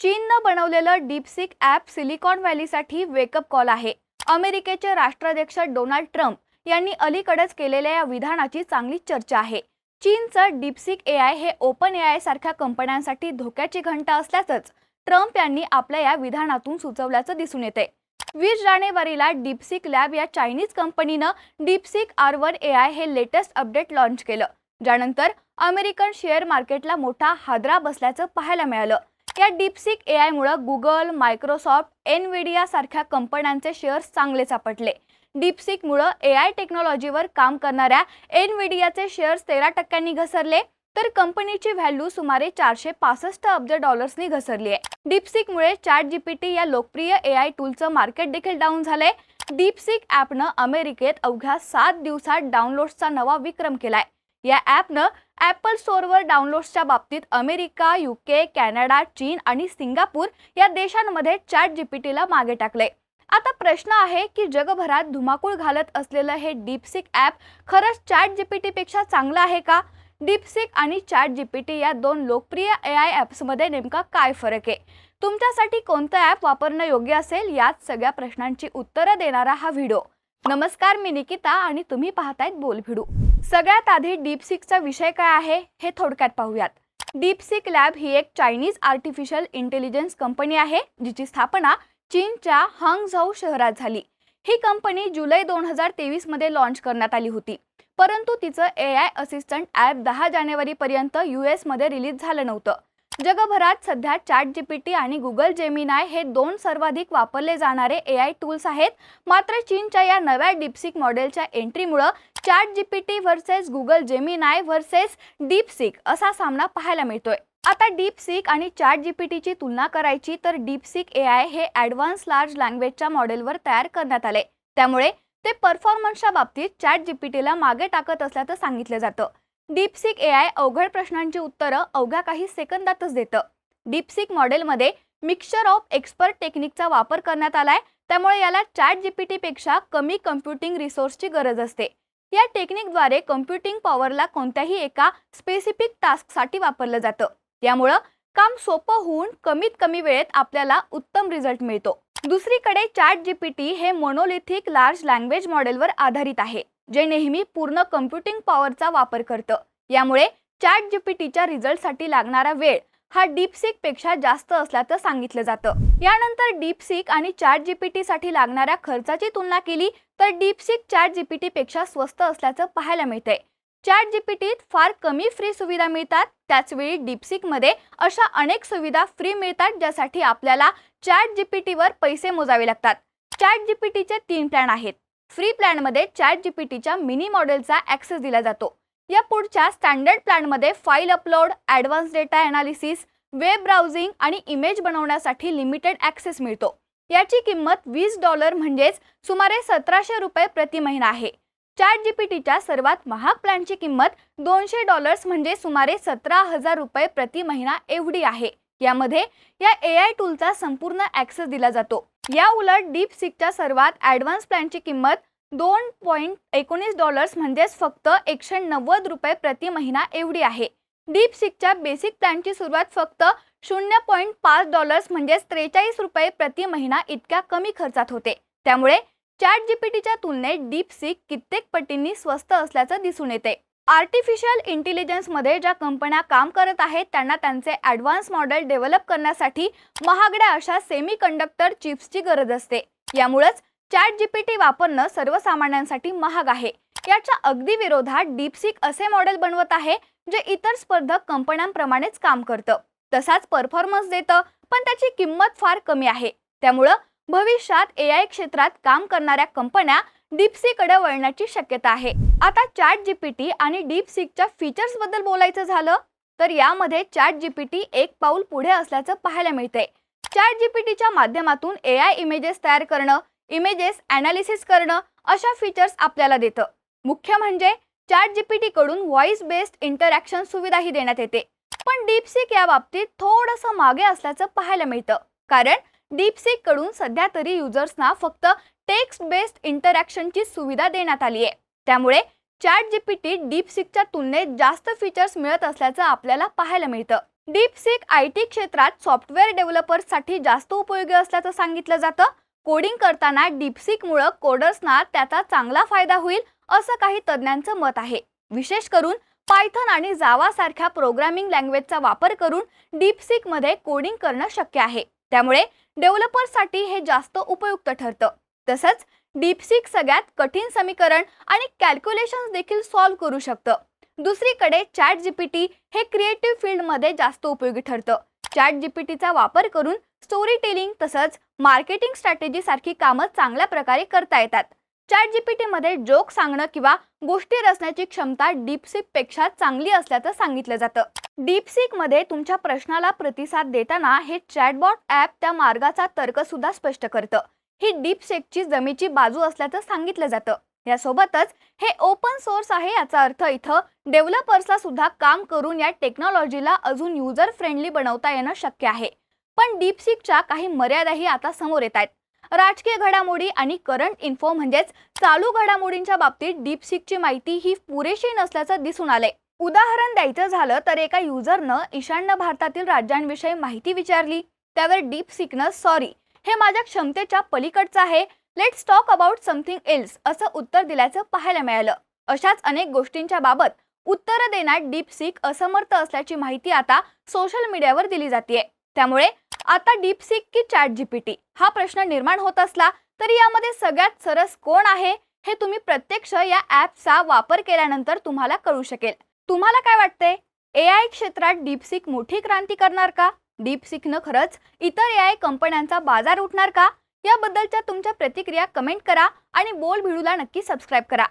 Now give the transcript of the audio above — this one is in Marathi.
चीननं बनवलेलं डीपसीक ॲप सिलिकॉन व्हॅलीसाठी वेकअप कॉल आहे. अमेरिकेचे राष्ट्राध्यक्ष डोनाल्ड ट्रम्प यांनी अलीकडेच केलेल्या या विधानाची चांगली चर्चा आहे. चीनचं डीपसीक एआय हे ओपन एआय सारख्या कंपन्यांसाठी धोक्याची घंटा असल्याचंच ट्रम्प यांनी आपल्या या विधानातून सुचवल्याचं दिसून येते. 20 जानेवारीला डीपसीक लॅब या चायनीज कंपनीनं डीपसीक R1 AI हे लेटेस्ट अपडेट लॉन्च केलं, ज्यानंतर अमेरिकन शेअर मार्केटला मोठा हादरा बसल्याचं पाहायला मिळालं. या डीपसीक एआय मुळे गुगल, मायक्रोसॉफ्ट, एनव्हिडिया सारख्या कंपन्यांचे शेअर्स चांगले सापडले. डीपसीक मुळे एआय टेक्नॉलॉजीवर काम करणाऱ्या एनव्हिडियाचे शेअर्स 13% घसरले, तर कंपनीची व्हॅल्यू सुमारे 465 अब्ज डॉलर्सनी घसरली आहे. डीपसीक मुळे ChatGPT या लोकप्रिय एआय टूलचं मार्केट देखील डाऊन झालंय. डीपसीक ॲपनं अमेरिकेत अवघ्या 7 दिवसात डाउनलोड्सचा नवा विक्रम केलाय. या ॲपनं ॲपल स्टोअरवर डाउनलोड्सच्या बाबतीत अमेरिका, UK, कॅनडा, चीन आणि सिंगापूर या देशांमध्ये ChatGPTला मागे टाकले. आता प्रश्न आहे की जगभरात धुमाकूळ घालत असलेलं हे डीपसीक ॲप खरंच ChatGPTपेक्षा चांगलं आहे का? डीपसीक आणि ChatGPT या दोन लोकप्रिय एआय ॲप्समध्ये नेमका काय फरक आहे? तुमच्यासाठी कोणतं ॲप वापरणं योग्य असेल, यात सगळ्या प्रश्नांची उत्तरं देणारा हा व्हिडिओ. नमस्कार, मी निकिता आणि तुम्ही पाहतायत बोलभिडू. सगळ्यात आधी डीपसीकचा विषय काय आहे हे थोडक्यात पाहूयात. डीपसीक लॅब ही एक चायनीज आर्टिफिशियल इंटेलिजन्स कंपनी आहे, जिची स्थापना चीनच्या हँगझाऊ शहरात झाली. ही कंपनी जुलै 2023 मध्ये लॉन्च करण्यात आली होती, परंतु तिचं एआय असिस्टंट ॲप 10 जानेवारीपर्यंत US मध्ये रिलीज झालं नव्हतं. जगभरात सध्या ChatGPT आणि गुगल जेमिनाय हे दोन सर्वाधिक वापरले जाणारे एआय टूल्स आहेत. मात्र चीनच्या या नव्या डीपसीक मॉडेलच्या एंट्रीमुळे ChatGPT versus Google Gemini versus DeepSeek असा सामना पाहायला मिळतोय. आता डीपसीक आणि ChatGPTची तुलना करायची तर डीपसीक एआय हे ॲडव्हान्स लार्ज लँग्वेजच्या मॉडेलवर तयार करण्यात आले, त्यामुळे ते परफॉर्मन्सच्या बाबतीत ChatGPTला मागे टाकत असल्याचं सांगितलं जातं. डीपसीक एआय अवघड प्रश्नांची उत्तरं अवघ्या काही सेकंदातच देतं. डीपसीक मॉडेलमध्ये मिक्सचर ऑफ एक्सपर्ट टेक्निकचा वापर करण्यात आलाय, त्यामुळे याला ChatGPTपेक्षा कमी कम्प्युटिंग रिसोर्सची गरज असते. या टेक्निकद्वारे कम्प्युटिंग पॉवरला कोणत्याही एका स्पेसिफिक टास्कसाठी वापरलं जातं. यामुळं काम सोपं होऊन कमीत कमी वेळेत आपल्याला उत्तम रिझल्ट मिळतो. दुसरीकडे ChatGPT हे मोनोलिथिक लार्ज लँग्वेज मॉडेलवर आधारित आहे, जे नेहमी पूर्ण कम्प्युटिंग पॉवरचा वापर करतं. यामुळे ChatGPTच्या रिझल्टसाठी लागणारा वेळ हा डीपसीकपेक्षा जास्त असल्याचं सांगितलं जातं. यानंतर डीपसीक आणि ChatGPTसाठी लागणाऱ्या खर्चाची तुलना केली तर डीपसीक ChatGPTपेक्षा स्वस्त असल्याचं पाहायला मिळतंय. ChatGPTत फार कमी फ्री सुविधा मिळतात, त्याचवेळी डीपसीकमध्ये अशा अनेक सुविधा फ्री मिळतात ज्यासाठी आपल्याला ChatGPTवर पैसे मोजावे लागतात. ChatGPTचे 3 प्लॅन आहेत. फ्री प्लॅनमध्ये ChatGPTच्या मिनी मॉडेलचा ॲक्सेस दिला जातो. या पुढच्या स्टँडर्ड प्लॅनमध्ये file upload, advance data analysis, web browsing आणि इमेज बनवण्यासाठी लिमिटेड ॲक्सेस मिळतो. याची किंमत $20 म्हणजेच सुमारे $1700 प्रति महिना आहे. ChatGPTच्या सर्वात महाग प्लॅनची किंमत $200 म्हणजे सुमारे $17,000 प्रति महिना एवढी आहे. यामध्ये या एआय टूलचा संपूर्ण ॲक्सेस दिला जातो. या उलट डीपसीकच्या सर्वात ॲडव्हान्स प्लॅनची किंमत $2.19 म्हणजेच फक्त $190 प्रति महिना एवढी आहे. डीपसीकच्या बेसिक प्लॅनची सुरुवात फक्त $0.5 म्हणजेच $43 प्रति महिना इतक्या कमी खर्चात होते. त्यामुळे ChatGPTच्या तुलनेत डीपसीक कित्येक पटींनी स्वस्त असल्याचं दिसून येते. आर्टिफिशियल इंटेलिजन्समध्ये ज्या कंपन्या काम करत आहेत त्यांना त्यांचे ॲडव्हान्स मॉडेल डेव्हलप करण्यासाठी महागड्या अशा सेमीकंडक्टर चिप्सची गरज असते. यामुळेच ChatGPT वापरणं सर्वसामान्यांसाठी महाग आहे. याच्या अगदी विरोधात डीपसीक असे मॉडेल बनवत आहे जे इतर स्पर्धक कंपन्यांप्रमाणेच काम करतं, तसाच परफॉर्मन्स देतं, पण त्याची किंमत फार कमी आहे. त्यामुळं भविष्यात एआय क्षेत्रात काम करणाऱ्या कंपन्या डीपसीककडे वळण्याची शक्यता आहे. आता ChatGPT आणि डीपसीकच्या फीचर्स बद्दल बोलायचं झालं तर यामध्ये ChatGPT एक पाऊल पुढे असल्याचं पाहायला मिळतंय. ChatGPTच्या माध्यमातून एआय इमेजेस तयार करणं, इमेजेस ॲनालिसिस करणं अशा फीचर्स आपल्याला देतं. मुख्य म्हणजे ChatGPT कडून व्हॉइस बेस्ड इंटरॅक्शन सुविधाही देण्यात येते. पण डीपसीक या बाबतीत थोडंसं मागे असल्याचं पाहायला मिळतं, कारण डीपसीक कडून सध्या तरी युजर्सना फक्त टेक्स्ट बेस्ड इंटरॅक्शनची सुविधा देण्यात आली आहे. त्यामुळे ChatGPT डीपसीकच्या तुलनेत जास्त फीचर्स मिळत असल्याचं आपल्याला पाहायला मिळतं. डीपसीक आयटी क्षेत्रात सॉफ्टवेअर डेव्हलपर्ससाठी जास्त उपयोगी असल्याचं सांगितलं जातं. कोडिंग करताना डीपसीकमुळे कोडर्सना त्याचा चांगला फायदा होईल असं काही तज्ज्ञांचं मत आहे. विशेष करून पायथन आणि जावा सारख्या प्रोग्रामिंग लँग्वेजचा वापर करून डीपसीकमध्ये कोडिंग करणं शक्य आहे. त्यामुळे डेव्हलपर्ससाठी हे जास्त उपयुक्त ठरतं. तसंच डीपसीक सगळ्यात कठीण समीकरण आणि कॅल्क्युलेशन्स देखील सॉल्व्ह करू शकतं. दुसरीकडे चॅट जीपीटी हे क्रिएटिव्ह फील्डमध्ये जास्त उपयोगी ठरतं. चॅट जीपीटीचा वापर करून स्टोरी टेलिंग तसंच मार्केटिंग स्ट्रॅटेजी सारखी कामं चांगल्या प्रकारे करता येतात. चॅट जीपीटीमध्ये जोक सांगणं किंवा गोष्टी रचण्याची क्षमता डीपसीकपेक्षा चांगली असल्याचं सांगितलं जातं. डीपसीकमध्ये तुमच्या प्रश्नाला प्रतिसाद देताना हे चॅटबॉट ॲप त्या मार्गाचा तर्क सुद्धा स्पष्ट करतं. ही डीपसीकची जमेची बाजू असल्याचं सांगितलं जातं. यासोबतच हे ओपन सोर्स आहे, याचा अर्थ इथं डेव्हलपर्सला सुद्धा काम करून या टेक्नॉलॉजीला अजून युजर फ्रेंडली बनवता येणं शक्य आहे. पण डीपसीकच्या काही मर्यादाही आता समोर येत आहेत. राजकीय घडामोडी आणि करंट इन्फो म्हणजेच चालू घडामोडींच्या बाबतीत डीपसीकची माहिती ही पुरेशी नसल्याचं दिसून आलंय. उदाहरण द्यायचं झालं तर एका युजरनं ईशान्य भारतातील राज्यांविषयी माहिती विचारली. त्यावर डीपसीकनं सॉरी, हे माझ्या क्षमतेच्या पलीकडचं आहे, let's talk about something else असं उत्तर दिल्याचं पाहायला मिळालं. अशाच अनेक गोष्टींच्या बाबत उत्तरं देण्यात डीपसीक असमर्थ असल्याची माहिती आता सोशल मीडियावर दिली जाते. त्यामुळे आता डीपसीक की चॅट जीपीटी हा प्रश्न निर्माण होत असला तरी यामध्ये सगळ्यात सरस कोण आहे हे तुम्ही प्रत्यक्ष या ॲपचा वापर केल्यानंतर तुम्हाला कळू शकेल. तुम्हाला काय वाटतंय? एआय क्षेत्रात डीपसीक मोठी क्रांती करणार का? डीपसीकनं खरंच इतर एआय कंपन्यांचा बाजार उठणार का? याबद्दलच्या तुमच्या प्रतिक्रिया कमेंट करा आणि बोल भिडूला नक्की सबस्क्राईब करा.